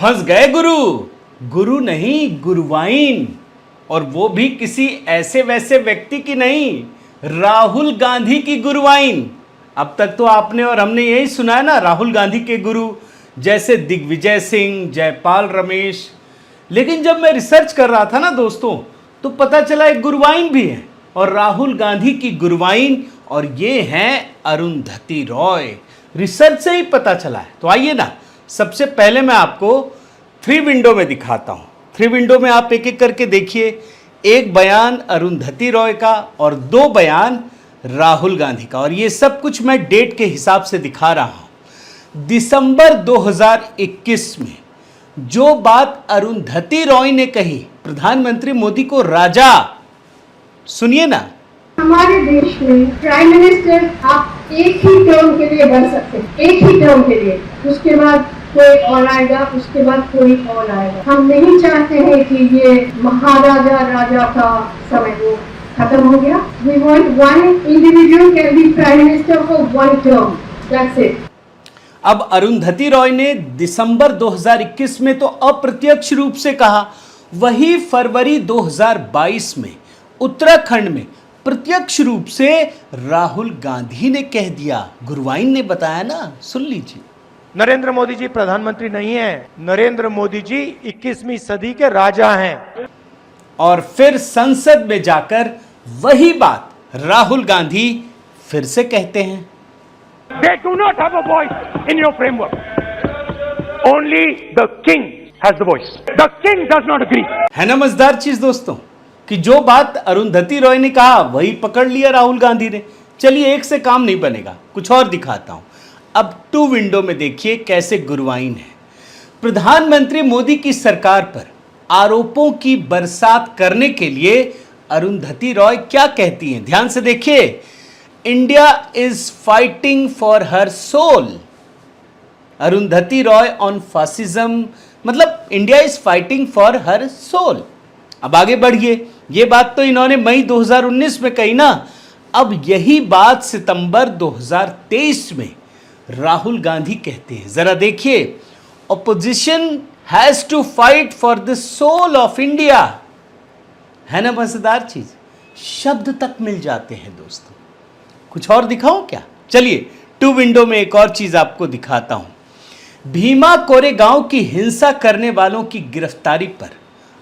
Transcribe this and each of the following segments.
फंस गए गुरु। गुरु नहीं, गुरुवाइन, और वो भी किसी ऐसे वैसे व्यक्ति की नहीं, राहुल गांधी की गुरुवाइन। अब तक तो आपने और हमने यही सुना है ना, राहुल गांधी के गुरु जैसे दिग्विजय सिंह, जयपाल रमेश। लेकिन जब मैं रिसर्च कर रहा था ना दोस्तों, तो पता चला एक गुरुवाइन भी है, और राहुल गांधी की गुरुवाइन, और ये हैं अरुंधति रॉय। रिसर्च से ही पता चला है। तो आइए ना, सबसे पहले मैं आपको 3 विंडो में दिखाता हूं। 3 विंडो में आप एक एक करके देखिए। एक बयान अरुंधति रॉय का और 2 बयान राहुल गांधी का, और ये सब कुछ मैं डेट के हिसाब से दिखा रहा हूं। दिसंबर 2021 में जो बात अरुंधति रॉय ने कही प्रधानमंत्री मोदी को राजा, सुनिए ना। हमारे देश में प्राइम मिनिस्टर आप एक ही टर्म के लिए बन सकते हैं, एक ही टर्म के लिए, उसके बाद कोई और आएगा, उसके बाद कोई और आएगा। हम नहीं चाहते हैं कि ये महाराजा राजा का समय वो खत्म हो गया। We want one individual can be prime minister for one term. That's it. अब अरुंधति रॉय ने दिसंबर 2021 में तो अप्रत्यक्ष रूप से कहा, वही फरवरी 2022 में उत्तराखंड में प्रत्यक्ष रूप से राहुल गांधी ने कह दिया। गुरुवाइन ने बताया ना, सुन लीजिए। नरेंद्र मोदी जी प्रधानमंत्री नहीं है, नरेंद्र मोदी जी 21वीं सदी के राजा हैं। और फिर संसद में जाकर वही बात राहुल गांधी फिर से कहते हैं। They do not have a voice in your framework. Only the king has the voice. The king does not agree. है ना मजेदार चीज दोस्तों, कि जो बात अरुंधति रॉय ने कहा वही पकड़ लिया राहुल गांधी ने। चलिए, एक से काम नहीं बनेगा, कुछ और दिखाता हूं। अब 2 विंडो में देखिए कैसे गुरुवाइन है। प्रधानमंत्री मोदी की सरकार पर आरोपों की बरसात करने के लिए अरुंधति रॉय क्या कहती हैं, ध्यान से देखिए। India is fighting for her soul. Arundhati Roy on fascism, मतलब India is fighting for her soul. अब आगे बढ़िए, ये बात तो इन्होंने मई 2019 में कही ना। अब यही बात सितंबर 2023 में राहुल गांधी कहते हैं। जरा देखिए, opposition has to fight for the soul of India. है ना मजेदार चीज, शब्द तक मिल जाते हैं दोस्तों। कुछ और दिखाऊं क्या? चलिए, 2 विंडो में एक और चीज आपको दिखाता हूं। भीमा कोरेगांव की हिंसा करने वालों की गिरफ्तारी पर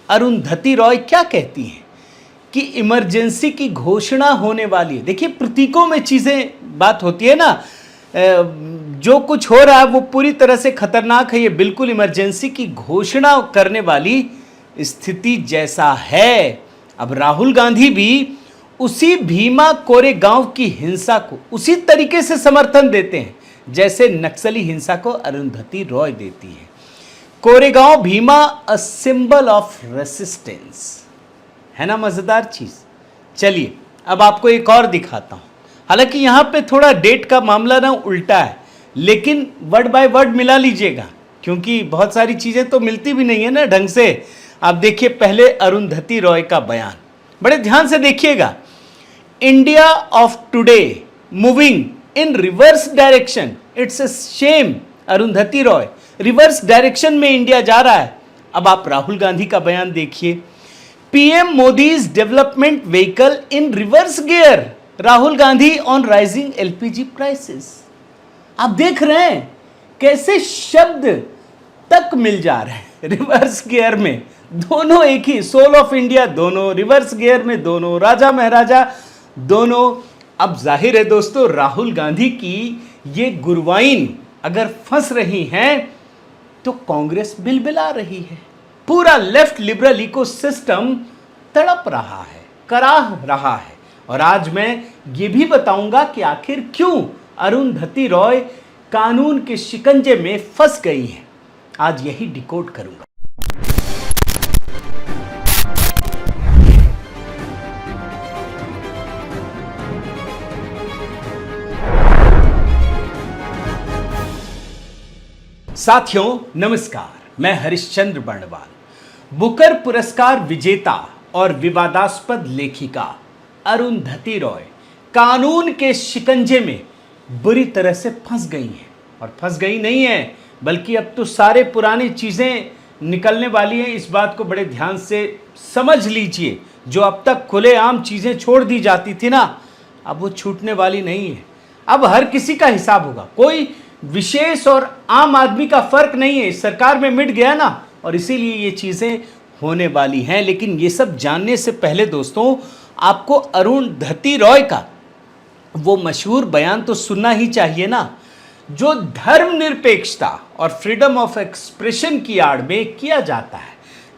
अरुंधति रॉय क्या कहती हैं कि इमरजेंसी की घोषणा होने वाली है। देखिए, प्रतीकों में चीजें बात होती है ना, जो कुछ हो रहा है वो पूरी तरह से खतरनाक है। ये बिल्कुल इमरजेंसी की घोषणा करने वाली स्थिति जैसा है। अब राहुल गांधी भी उसी भीमा कोरेगांव की हिंसा को उसी तरीके से समर्थन देते हैं जैसे नक्सली हिंसा को अरुंधति रॉय देती है। Koregaon Bhima a symbol of resistance. है ना मजेदार चीज। चलिए, अब आपको एक और दिखाता हूं। हालांकि यहां पे थोड़ा डेट का मामला ना उल्टा है, लेकिन वर्ड बाय वर्ड मिला लीजिएगा, क्योंकि बहुत सारी चीजें तो मिलती भी नहीं है ना ढंग से। आप देखिए पहले अरुंधति रॉय का बयान, बड़े ध्यान से देखिएगा। India of today moving in reverse direction, it's a shame. Arundhati Roy, reverse direction में इंडिया जा रहा है। अब आप राहुल गांधी का बयान देखिए। PM Modi's development vehicle in reverse gear, Rahul Gandhi on rising LPG prices. आप देख रहे हैं कैसे शब्द तक मिल जा रहे हैं रिवर्स गियर में। दोनों एक ही, सोल ऑफ इंडिया दोनों, रिवर्स गियर में दोनों, राजा महाराजा दोनों। अब जाहिर है दोस्तों, राहुल गांधी की ये गुरुवाइन अगर फंस रही हैं तो कांग्रेस बिलबिला रही है। पूरा लेफ्ट लिबरल इकोसिस्टम तड़प रहा है, कराह रहा है। और आज मैं ये भी बताऊंगा कि आखिर क्यों अरुंधति रॉय कानून के शिकंजे में फंस गई हैं। आज यही डिकोड करूंगा। साथियों नमस्कार, मैं हरिश्चंद्र बर्णवाल। बुकर पुरस्कार विजेता और विवादास्पद लेखिका अरुंधति रॉय कानून के शिकंजे में बुरी तरह से फंस गई हैं। और फंस गई नहीं है, बल्कि अब तो सारे पुरानी चीज़ें निकलने वाली हैं। इस बात को बड़े ध्यान से समझ लीजिए। जो अब तक खुलेआम चीज़ें छोड़ दी जाती थी ना, अब वो छूटने वाली नहीं है। अब हर किसी का हिसाब होगा, कोई विशेष और आम आदमी का फर्क नहीं है। इस सरकार में मिट गया ना, और इसीलिए ये चीज़ें होने वाली हैं। लेकिन ये सब जानने से पहले दोस्तों, आपको अरुंधति रॉय का वो मशहूर बयान तो सुनना ही चाहिए ना, जो धर्मनिरपेक्षता और फ्रीडम ऑफ एक्सप्रेशन की आड़ में किया जाता है,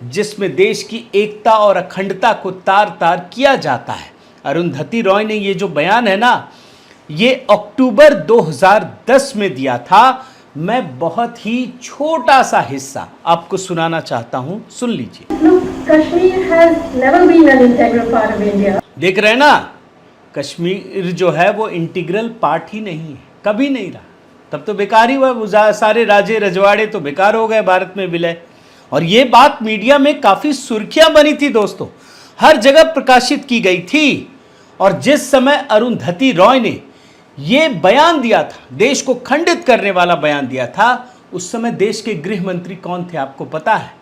जिसमें देश की एकता और अखंडता को तार तार किया जाता है। अरुंधति रॉय ने ये जो बयान है ना, ये अक्टूबर 2010 में दिया था। मैं बहुत ही छोटा सा हिस्सा आपको सुनाना चाहता हूं, सुन लीजिए। Look, Kashmir has never been an integral part of India. देख रहे हैं ना, कश्मीर जो है वो इंटीग्रल पार्ट ही नहीं है, कभी नहीं रहा। तब तो बेकार ही हुआ, वो सारे राजे रजवाड़े तो बेकार हो गए भारत में विलय। और ये बात मीडिया में काफ़ी सुर्खियां बनी थी दोस्तों, हर जगह प्रकाशित की गई थी। और जिस समय अरुंधति रॉय ने ये बयान दिया था, देश को खंडित करने वाला बयान दिया था, उस समय देश के गृह मंत्री कौन थे आपको पता है?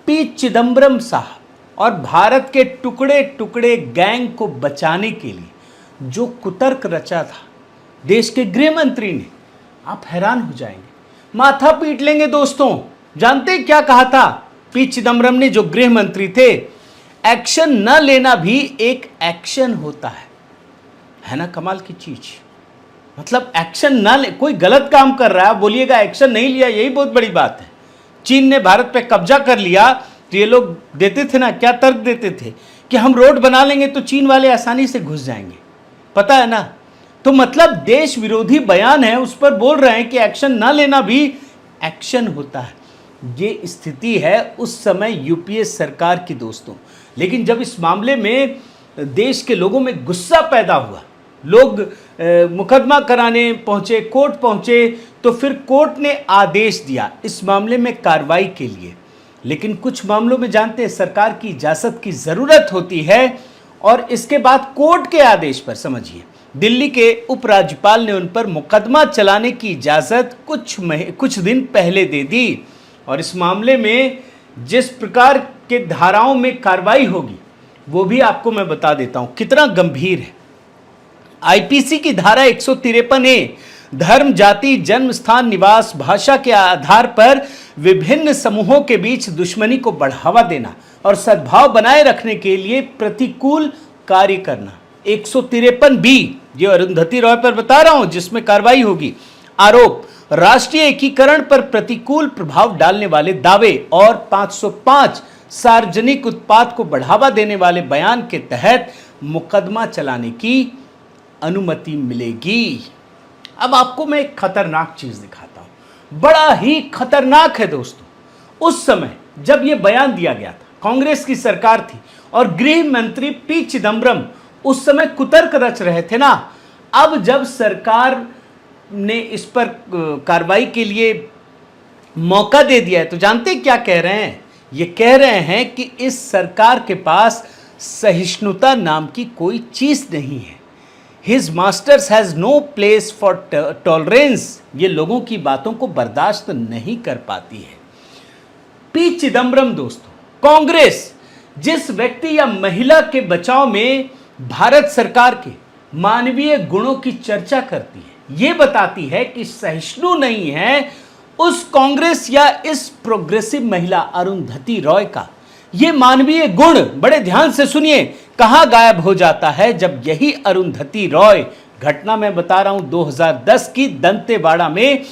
पी चिदम्बरम साहब। और भारत के टुकड़े टुकड़े गैंग को बचाने के लिए जो कुतर्क रचा था देश के गृह मंत्री ने, आप हैरान हो जाएंगे, माथा पीट लेंगे दोस्तों। जानते क्या कहा था पी चिदम्बरम ने, जो गृह मंत्री थे? एक्शन न लेना भी एक एक्शन होता है ना? कमाल की चीज। मतलब एक्शन ना ले, कोई गलत काम कर रहा है, बोलिएगा एक्शन नहीं लिया, यही बहुत बड़ी बात है। चीन ने भारत पे कब्जा कर लिया तो ये लोग देते थे ना, क्या तर्क देते थे कि हम रोड बना लेंगे तो चीन वाले आसानी से घुस जाएंगे, पता है ना? तो मतलब देश विरोधी बयान है, उस पर बोल रहे हैं कि एक्शन ना लेना भी एक्शन होता है। ये स्थिति है उस समय यूपीए सरकार की दोस्तों। लेकिन जब इस मामले में देश के लोगों में गुस्सा पैदा हुआ, लोग मुकदमा कराने पहुंचे, कोर्ट पहुंचे, तो फिर कोर्ट ने आदेश दिया इस मामले में कार्रवाई के लिए। लेकिन कुछ मामलों में जानते हैं सरकार की इजाज़त की ज़रूरत होती है, और इसके बाद कोर्ट के आदेश पर समझिए दिल्ली के उपराज्यपाल ने उन पर मुकदमा चलाने की इजाज़त कुछ दिन पहले दे दी। और इस मामले में जिस प्रकार के धाराओं में कार्रवाई होगी वो भी आपको मैं बता देता हूं कितना गंभीर है। आईपीसी की धारा 153A, धर्म, जाति, जन्म स्थान, निवास, भाषा के आधार पर विभिन्न समूहों के बीच दुश्मनी को बढ़ावा देना और सद्भाव बनाए रखने के लिए प्रतिकूल कार्य करना। 153B, जो अरुंधति रॉय पर बता रहा हूं, जिसमें कार्रवाई होगी। आरोप, राष्ट्रीय एकीकरण पर प्रतिकूल प्रभाव डालने वाले दावे। और 505, सार्वजनिक उत्पाद को बढ़ावा देने वाले बयान के तहत मुकदमा चलाने की अनुमति मिलेगी। अब आपको मैं एक खतरनाक चीज दिखाता हूं, बड़ा ही खतरनाक है दोस्तों। उस समय जब यह बयान दिया गया था, कांग्रेस की सरकार थी और गृह मंत्री पी चिदम्बरम उस समय कुतर्क रच रहे थे ना। अब जब सरकार ने इस पर कार्रवाई के लिए मौका दे दिया है, तो जानते क्या कह रहे हैं? ये कह रहे हैं कि इस सरकार के पास सहिष्णुता नाम की कोई चीज नहीं है। His masters has no place for tolerance. ये लोगों की बातों को बर्दाश्त नहीं कर पाती है। पी चिदम्बरम दोस्तों, कांग्रेस जिस व्यक्ति या महिला के बचाव में भारत सरकार के मानवीय गुणों की चर्चा करती है, ये बताती है कि सहिष्णु नहीं है, उस कांग्रेस या इस प्रोग्रेसिव महिला अरुंधति रॉय का ये मानवीय गुण, बड़े ध्यान से सुनिए, कहां गायब हो जाता है जब यही अरुंधति रॉय, घटना मैं बता रहा हूं 2010 की, दंतेवाड़ा में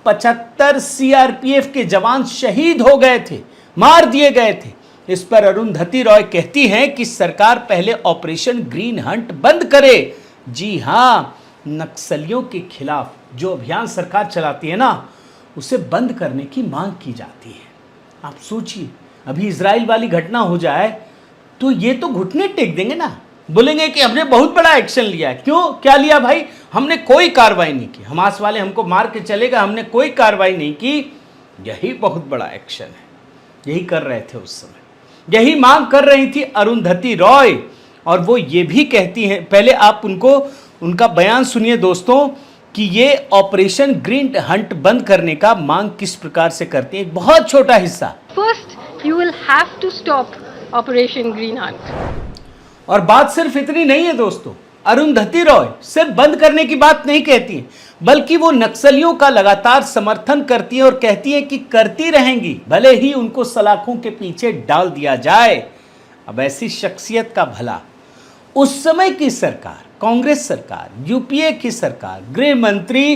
75 सीआरपीएफ के जवान शहीद हो गए थे, मार दिए गए थे। इस पर अरुंधति रॉय कहती हैं कि सरकार पहले ऑपरेशन ग्रीन हंट बंद करे। जी हां, नक्सलियों के खिलाफ जो अभियान सरकार चलाती है ना, उसे बंद करने की मांग की जाती है। आप सोचिए, अभी इजराइल वाली घटना हो जाए तो ये तो घुटने टेक देंगे ना, बोलेंगे कि हमने बहुत बड़ा एक्शन लिया है। क्यों, क्या लिया भाई? हमने कोई कार्रवाई नहीं की, हमास वाले हमको मार के चलेगा, हमने कोई कार्रवाई नहीं की। यही बहुत बड़ा एक्शन है, यही कर रहे थे उस समय, यही मांग कर रही थी अरुंधति रॉय। और वो ये भी कहती हैं, पहले आप उनका बयान सुनिए दोस्तों, कि ये ऑपरेशन ग्रीन हंट बंद करने का मांग किस प्रकार से करते हैं। एक बहुत छोटा हिस्सा। First, you will have to stop Operation Green Hunt. और बात सिर्फ इतनी नहीं है दोस्तों, अरुंधति रॉय सिर्फ बंद करने की बात नहीं कहती है, बल्कि वो नक्सलियों का लगातार समर्थन करती है और कहती है कि करती रहेंगी, भले ही उनको सलाखों के पीछे डाल दिया जाए। अब ऐसी शख्सियत का भला उस समय की सरकार, कांग्रेस सरकार, यूपीए की सरकार, गृह मंत्री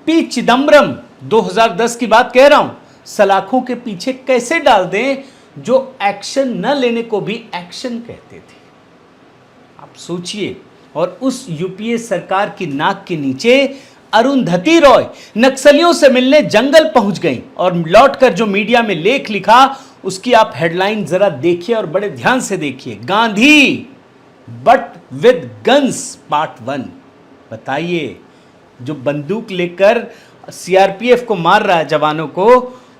पी चिदम्बरम, 2010 की बात कह रहा हूं, सलाखों के पीछे कैसे डाल दें जो एक्शन न लेने को भी एक्शन कहते थे। आप सोचिए। और उस यूपीए सरकार की नाक के नीचे अरुंधति रॉय नक्सलियों से मिलने जंगल पहुंच गई और लौटकर जो मीडिया में लेख लिखा उसकी आप हेडलाइन जरा देखिए और बड़े ध्यान से देखिए। Gandhi but with guns part 1। बताइए, जो बंदूक लेकर सीआरपीएफ को मार रहा है जवानों को,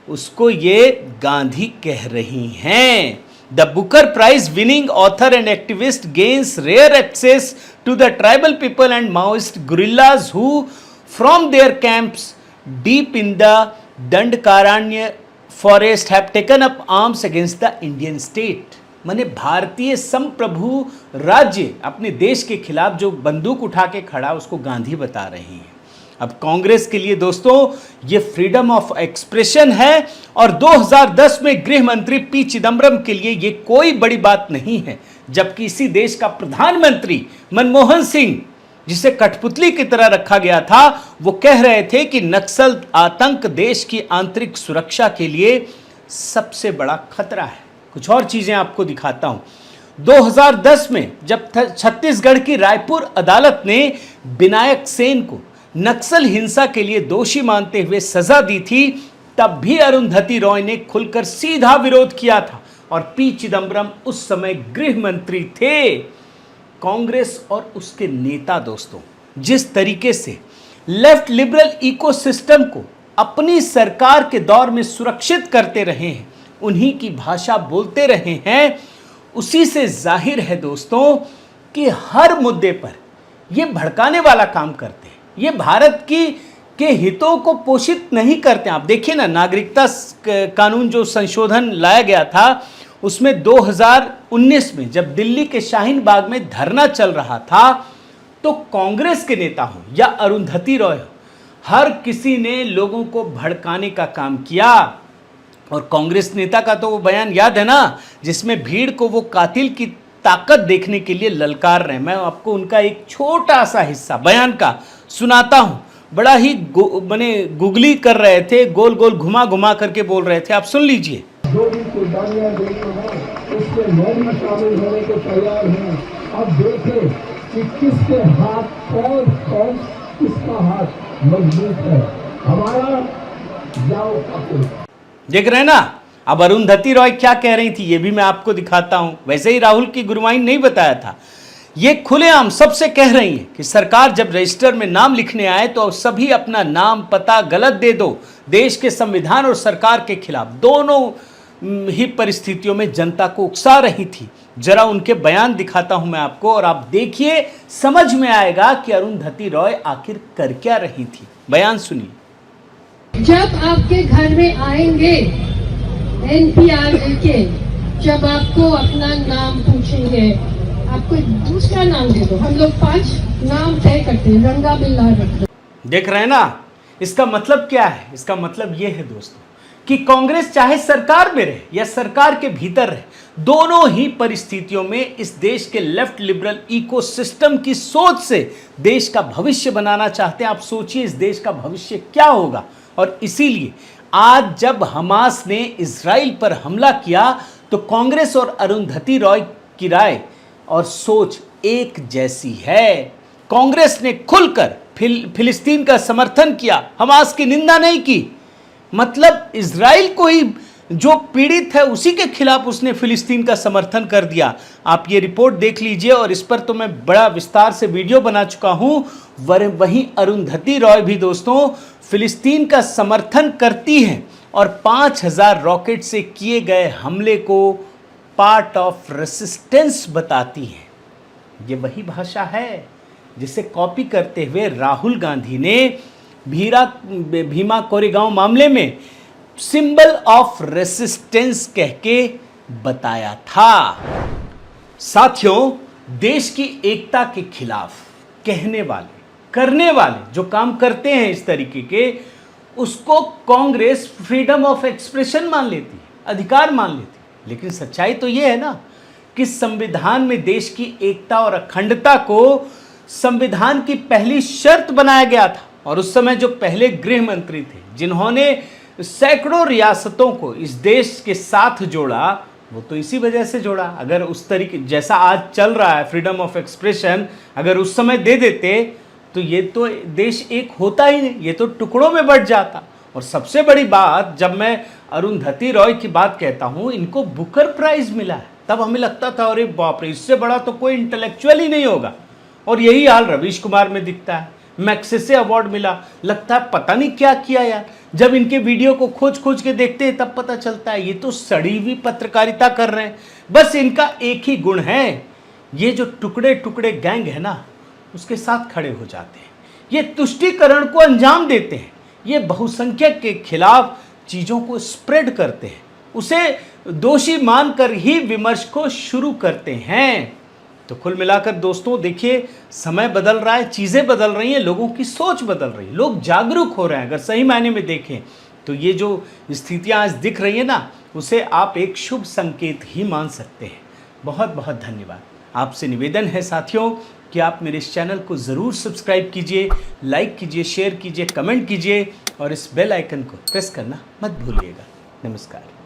उसको ये गांधी कह रही हैं। The Booker prize winning author and activist gains rare access to the tribal people and Maoist guerrillas who from their camps deep in the Dandakaranya forest have taken up arms against the Indian state. माने भारतीय संप्रभु राज्य अपने देश के खिलाफ जो बंदूक उठा के खड़ा, उसको गांधी बता रही है। अब कांग्रेस के लिए दोस्तों ये फ्रीडम ऑफ एक्सप्रेशन है और 2010 में गृह मंत्री पी चिदम्बरम के लिए ये कोई बड़ी बात नहीं है, जबकि इसी देश का प्रधानमंत्री मनमोहन सिंह, जिसे कठपुतली की तरह रखा गया था, वो कह रहे थे कि नक्सल आतंक देश की आंतरिक सुरक्षा के लिए सबसे बड़ा खतरा है। कुछ और चीजें आपको दिखाता हूं। 2010 में जब छत्तीसगढ़ की रायपुर अदालत ने विनायक सेन को नक्सल हिंसा के लिए दोषी मानते हुए सजा दी थी, तब भी अरुंधति रॉय ने खुलकर सीधा विरोध किया था और पी चिदम्बरम उस समय गृह मंत्री थे। कांग्रेस और उसके नेता दोस्तों जिस तरीके से लेफ्ट लिबरल इकोसिस्टम को अपनी सरकार के दौर में सुरक्षित करते रहे हैं, उन्हीं की भाषा बोलते रहे हैं, उसी से जाहिर है दोस्तों कि हर मुद्दे पर ये भड़काने वाला काम करते हैं। ये भारत के हितों को पोषित नहीं करते। आप देखिए ना, नागरिकता कानून जो संशोधन लाया गया था, उसमें 2019 में जब दिल्ली के शाहीन बाग में धरना चल रहा था, तो कांग्रेस के नेता हो या अरुंधति रॉय हो, हर किसी ने लोगों को भड़काने का काम किया। और कांग्रेस नेता का तो वो बयान याद है ना, जिसमें भीड़ को वो कातिल की ताकत देखने के लिए ललकार रहे। मैं आपको उनका एक छोटा सा हिस्सा बयान का सुनाता हूं। बड़ा ही गुगली कर रहे थे, गोल गोल घुमा घुमा करके बोल रहे थे। आप सुन लीजिए। जो भी कुर्बानियां देनी है उसमें मैं भी शामिल होने को तैयार हूँ। अब देखें कि किसके हाथ कौन किसका हाथ मजबूत है, हमारा जाओ कातिल। देख रहे हैं ना, अब अरुंधति रॉय क्या कह रही थी ये भी मैं आपको दिखाता हूं। वैसे ही राहुल की गुरुवाई नहीं बताया था, ये खुलेआम सबसे कह रही है कि सरकार जब रजिस्टर में नाम लिखने आए तो सभी अपना नाम पता गलत दे दो। देश के संविधान और सरकार के खिलाफ दोनों ही परिस्थितियों में जनता को उकसा रही थी। जरा उनके बयान दिखाता हूं मैं आपको और आप देखिए, समझ में आएगा कि अरुंधति रॉय आखिर कर क्या रही थी। बयान सुनिए। जब आपके घर में आएंगे एनपीआर के, जब आपको अपना नाम पूछेंगे, आपको दूसरा नाम दे दो। हम लोग 5 नाम तय करते हैं, रंगा बिल्ला रख। देख रहे हैं ना, इसका मतलब क्या है? इसका मतलब यह है दोस्तों कि कांग्रेस चाहे सरकार में रहे या सरकार के भीतर रहे, दोनों ही परिस्थितियों में इस देश के लेफ्ट लिबरल इकोसिस्टम की सोच से देश का भविष्य बनाना चाहते हैं। आप सोचिए इस देश का भविष्य क्या होगा। और इसीलिए आज जब हमास ने इजराइल पर हमला किया तो कांग्रेस और अरुंधति रॉय की राय और सोच एक जैसी है। कांग्रेस ने खुलकर फिलिस्तीन का समर्थन किया, हमास की निंदा नहीं की। मतलब इजराइल को ही जो पीड़ित है उसी के खिलाफ उसने फिलिस्तीन का समर्थन कर दिया। आप ये रिपोर्ट देख लीजिए और इस पर तो मैं बड़ा विस्तार से वीडियो बना चुका हूं। वहीं अरुंधति रॉय भी दोस्तों फिलिस्तीन का समर्थन करती हैं और 5000 रॉकेट से किए गए हमले को पार्ट ऑफ रेसिस्टेंस बताती हैं। ये वही भाषा है जिसे कॉपी करते हुए राहुल गांधी ने भीमा कोरेगांव मामले में सिंबल ऑफ रेसिस्टेंस कह के बताया था। साथियों, देश की एकता के खिलाफ कहने वाले, करने वाले जो काम करते हैं इस तरीके के, उसको कांग्रेस फ्रीडम ऑफ एक्सप्रेशन मान लेती है, अधिकार मान लेती है। लेकिन सच्चाई तो यह है ना कि संविधान में देश की एकता और अखंडता को संविधान की पहली शर्त बनाया गया था। और उस समय जो पहले गृह मंत्री थे, जिन्होंने सैकड़ों रियासतों को इस देश के साथ जोड़ा, वो तो इसी वजह से जोड़ा। अगर उस तरीके जैसा आज चल रहा है फ्रीडम ऑफ एक्सप्रेशन, अगर उस समय दे देते तो ये तो देश एक होता ही नहीं, ये तो टुकड़ों में बंट जाता। और सबसे बड़ी बात, जब मैं अरुंधति रॉय की बात कहता हूँ, इनको बुकर प्राइज मिला है, तब हमें लगता था अरे बाप रे, इससे बड़ा तो कोई इंटेलेक्चुअल ही नहीं होगा। और यही हाल रवीश कुमार में दिखता है। मैक्सेसे अवार्ड मिला, लगता है पता नहीं क्या किया यार। जब इनके वीडियो को खोज खोज के देखते हैं तब पता चलता है ये तो सड़ी हुई पत्रकारिता कर रहे हैं। बस इनका एक ही गुण है, ये जो टुकड़े टुकड़े गैंग है ना, उसके साथ खड़े हो जाते हैं, ये तुष्टीकरण को अंजाम देते हैं, ये बहुसंख्यक के खिलाफ चीज़ों को स्प्रेड करते हैं, उसे दोषी मानकर ही विमर्श को शुरू करते हैं। तो कुल मिलाकर दोस्तों देखिए, समय बदल रहा है, चीज़ें बदल रही हैं, लोगों की सोच बदल रही है, लोग जागरूक हो रहे हैं। अगर सही मायने में देखें तो ये जो स्थितियाँ आज दिख रही हैं ना, उसे आप एक शुभ संकेत ही मान सकते हैं। बहुत बहुत धन्यवाद। आपसे निवेदन है साथियों कि आप मेरे इस चैनल को ज़रूर सब्सक्राइब कीजिए, लाइक कीजिए, शेयर कीजिए, कमेंट कीजिए और इस बेल आइकन को प्रेस करना मत भूलिएगा। नमस्कार।